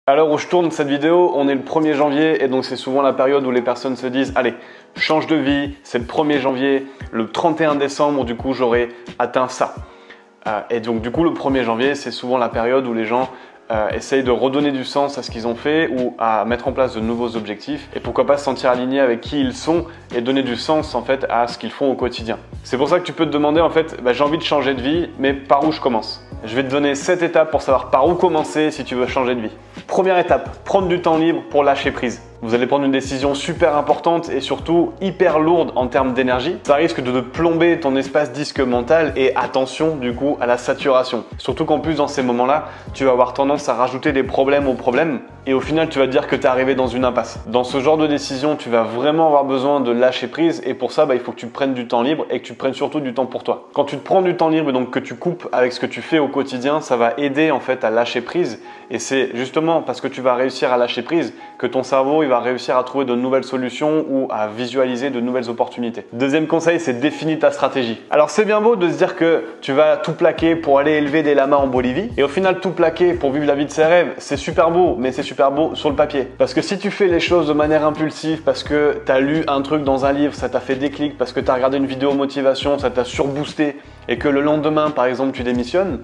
À l'heure où je tourne cette vidéo, on est le 1er janvier et donc c'est souvent la période où les personnes se disent « Allez, change de vie, c'est le 1er janvier, le 31 décembre, du coup j'aurai atteint ça. » Et donc du coup le 1er janvier, c'est souvent la période où les gens essayent de redonner du sens à ce qu'ils ont fait ou à mettre en place de nouveaux objectifs et pourquoi pas se sentir aligné avec qui ils sont et donner du sens en fait à ce qu'ils font au quotidien. C'est pour ça que tu peux te demander en fait, j'ai envie de changer de vie, mais par où je commence? Je vais te donner 7 étapes pour savoir par où commencer si tu veux changer de vie. Première étape, prendre du temps libre pour lâcher prise. Vous allez prendre une décision super importante et surtout hyper lourde en termes d'énergie. Ça risque de te plomber ton espace disque mental et attention du coup à la saturation. Surtout qu'en plus dans ces moments-là, tu vas avoir tendance à rajouter des problèmes aux problèmes et au final tu vas te dire que tu es arrivé dans une impasse. Dans ce genre de décision, tu vas vraiment avoir besoin de lâcher prise et pour ça, il faut que tu prennes du temps libre et que tu prennes surtout du temps pour toi. Quand tu te prends du temps libre et donc que tu coupes avec ce que tu fais au quotidien, ça va aider en fait à lâcher prise et c'est justement parce que tu vas réussir à lâcher prise que ton cerveau va réussir à trouver de nouvelles solutions ou à visualiser de nouvelles opportunités. Deuxième conseil, c'est définis ta stratégie. Alors c'est bien beau de se dire que tu vas tout plaquer pour aller élever des lamas en Bolivie et au final tout plaquer pour vivre la vie de ses rêves, c'est super beau, mais c'est super beau sur le papier. Parce que si tu fais les choses de manière impulsive, parce que tu as lu un truc dans un livre, ça t'a fait déclic, parce que tu as regardé une vidéo motivation, ça t'a surboosté et que le lendemain par exemple tu démissionnes,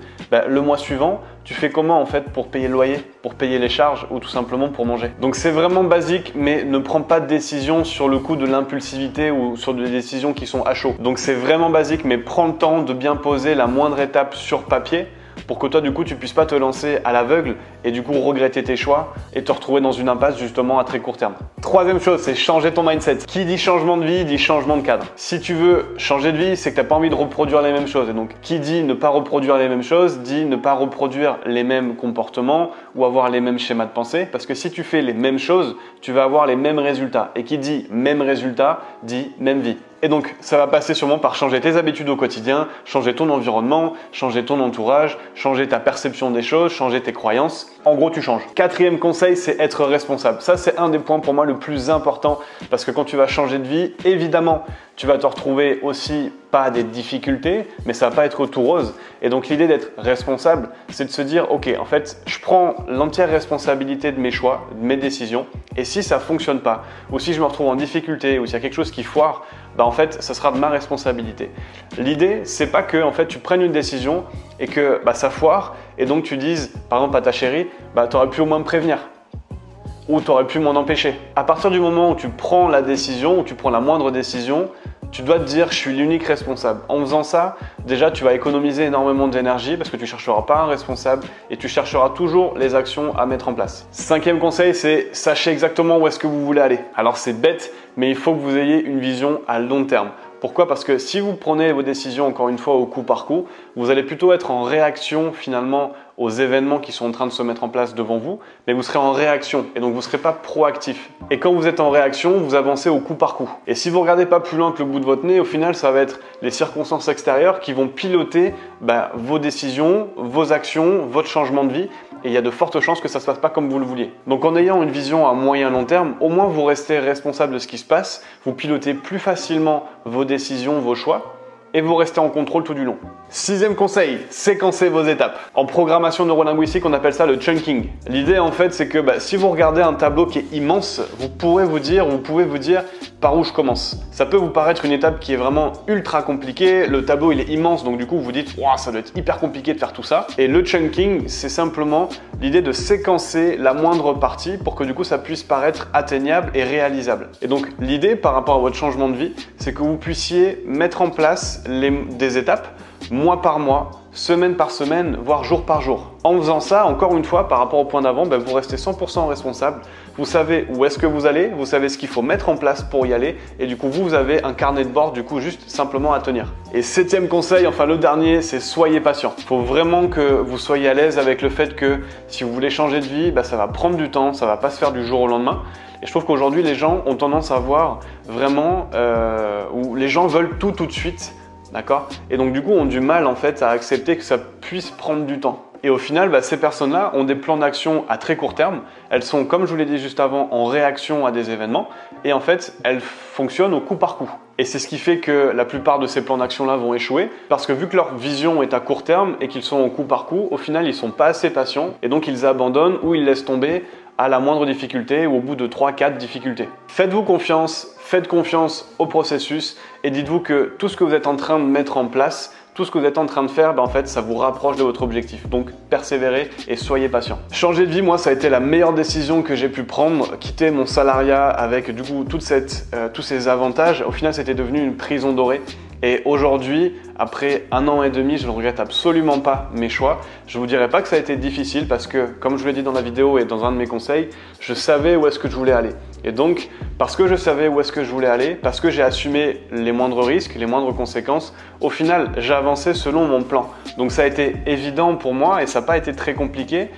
le mois suivant, tu fais comment en fait pour payer le loyer, pour payer les charges ou tout simplement pour manger? Donc c'est vraiment basique, mais ne prends pas de décision sur le coup de l'impulsivité ou sur des décisions qui sont à chaud. Donc c'est vraiment basique, mais prends le temps de bien poser la moindre étape sur papier pour que toi du coup tu puisses pas te lancer à l'aveugle et du coup regretter tes choix et te retrouver dans une impasse justement à très court terme. Troisième chose, c'est changer ton mindset. Qui dit changement de vie dit changement de cadre. Si tu veux changer de vie, c'est que tu n'as pas envie de reproduire les mêmes choses. Et donc qui dit ne pas reproduire les mêmes choses dit ne pas reproduire les mêmes comportements ou avoir les mêmes schémas de pensée, parce que si tu fais les mêmes choses, tu vas avoir les mêmes résultats. Et qui dit même résultat dit même vie. Et donc, ça va passer sûrement par changer tes habitudes au quotidien, changer ton environnement, changer ton entourage, changer ta perception des choses, changer tes croyances. En gros, tu changes. Quatrième conseil, c'est être responsable. Ça, c'est un des points pour moi le plus important parce que quand tu vas changer de vie, évidemment, tu vas te retrouver aussi pas des difficultés, mais ça va pas être tout rose. Et donc, l'idée d'être responsable, c'est de se dire, ok, en fait, je prends l'entière responsabilité de mes choix, de mes décisions. Et si ça fonctionne pas, ou si je me retrouve en difficulté, ou s'il y a quelque chose qui foire, en fait, ça sera de ma responsabilité. L'idée, c'est pas que en fait, tu prennes une décision et que ça foire et donc tu dises, par exemple à ta chérie, tu aurais pu au moins me prévenir ou tu aurais pu m'en empêcher. À partir du moment où tu prends la décision, où tu prends la moindre décision, tu dois te dire, je suis l'unique responsable. En faisant ça, déjà, tu vas économiser énormément d'énergie parce que tu ne chercheras pas un responsable et tu chercheras toujours les actions à mettre en place. Cinquième conseil, c'est sachez exactement où est-ce que vous voulez aller. Alors, c'est bête, mais il faut que vous ayez une vision à long terme. Pourquoi? Parce que si vous prenez vos décisions encore une fois au coup par coup, vous allez plutôt être en réaction finalement aux événements qui sont en train de se mettre en place devant vous, mais vous serez en réaction et donc vous ne serez pas proactif. Et quand vous êtes en réaction, vous avancez au coup par coup. Et si vous ne regardez pas plus loin que le bout de votre nez, au final, ça va être les circonstances extérieures qui vont piloter vos décisions, vos actions, votre changement de vie. Et il y a de fortes chances que ça ne se passe pas comme vous le vouliez. Donc en ayant une vision à moyen long terme, au moins vous restez responsable de ce qui se passe, vous pilotez plus facilement vos décisions, vos choix, et vous restez en contrôle tout du long. Sixième conseil, séquencez vos étapes. En programmation neurolinguistique, on appelle ça le chunking. L'idée en fait, c'est que si vous regardez un tableau qui est immense, vous pouvez vous dire par où je commence. Ça peut vous paraître une étape qui est vraiment ultra compliquée, le tableau il est immense, donc du coup vous dites wow, ça doit être hyper compliqué de faire tout ça. Et le chunking, c'est simplement l'idée de séquencer la moindre partie pour que du coup ça puisse paraître atteignable et réalisable. Et donc l'idée par rapport à votre changement de vie, c'est que vous puissiez mettre en place des étapes mois par mois, semaine par semaine, voire jour par jour. En faisant ça, encore une fois, par rapport au point d'avant, vous restez 100% responsable. Vous savez où est-ce que vous allez, vous savez ce qu'il faut mettre en place pour y aller et du coup, vous avez un carnet de bord, du coup, juste simplement à tenir. Et septième conseil, enfin le dernier, c'est soyez patient. Il faut vraiment que vous soyez à l'aise avec le fait que si vous voulez changer de vie, ça va prendre du temps, ça va pas se faire du jour au lendemain. Et je trouve qu'aujourd'hui, les gens ont tendance à voir vraiment où les gens veulent tout de suite. D'accord? Et donc du coup, on a du mal en fait à accepter que ça puisse prendre du temps. Et au final, ces personnes-là ont des plans d'action à très court terme. Elles sont, comme je vous l'ai dit juste avant, en réaction à des événements. Et en fait, elles fonctionnent au coup par coup. Et c'est ce qui fait que la plupart de ces plans d'action-là vont échouer. Parce que vu que leur vision est à court terme et qu'ils sont au coup par coup, au final, ils ne sont pas assez patients. Et donc, ils abandonnent ou ils laissent tomber à la moindre difficulté ou au bout de 3-4 difficultés. Faites-vous confiance, faites confiance au processus et dites-vous que tout ce que vous êtes en train de mettre en place, tout ce que vous êtes en train de faire, en fait, ça vous rapproche de votre objectif. Donc, persévérez et soyez patient. Changer de vie, moi, ça a été la meilleure décision que j'ai pu prendre. Quitter mon salariat avec, du coup, tous ces avantages. Au final, c'était devenu une prison dorée. Et aujourd'hui, après 1 an et demi, je ne regrette absolument pas mes choix. Je ne vous dirai pas que ça a été difficile parce que, comme je vous l'ai dit dans la vidéo et dans un de mes conseils, je savais où est-ce que je voulais aller. Et donc, parce que je savais où est-ce que je voulais aller, parce que j'ai assumé les moindres risques, les moindres conséquences, au final, j'ai avancé selon mon plan. Donc ça a été évident pour moi et ça n'a pas été très compliqué.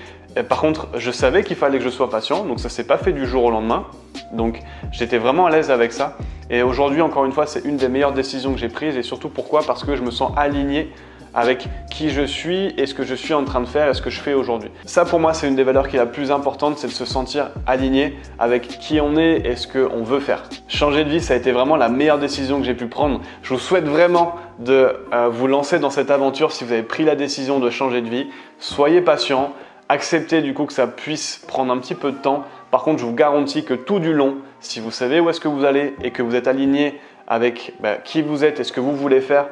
Par contre, je savais qu'il fallait que je sois patient, donc ça ne s'est pas fait du jour au lendemain. Donc j'étais vraiment à l'aise avec ça. Et aujourd'hui, encore une fois, c'est une des meilleures décisions que j'ai prises. Et surtout pourquoi? Parce que je me sens aligné avec qui je suis et ce que je suis en train de faire et ce que je fais aujourd'hui. Ça pour moi, c'est une des valeurs qui est la plus importante, c'est de se sentir aligné avec qui on est et ce qu'on veut faire. Changer de vie, ça a été vraiment la meilleure décision que j'ai pu prendre. Je vous souhaite vraiment de vous lancer dans cette aventure si vous avez pris la décision de changer de vie. Soyez patient. Acceptez du coup que ça puisse prendre un petit peu de temps. Par contre, je vous garantis que tout du long, si vous savez où est-ce que vous allez et que vous êtes aligné avec qui vous êtes et ce que vous voulez faire,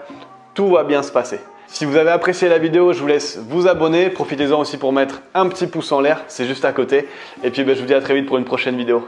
tout va bien se passer. Si vous avez apprécié la vidéo, je vous laisse vous abonner. Profitez-en aussi pour mettre un petit pouce en l'air, c'est juste à côté. Et puis je vous dis à très vite pour une prochaine vidéo.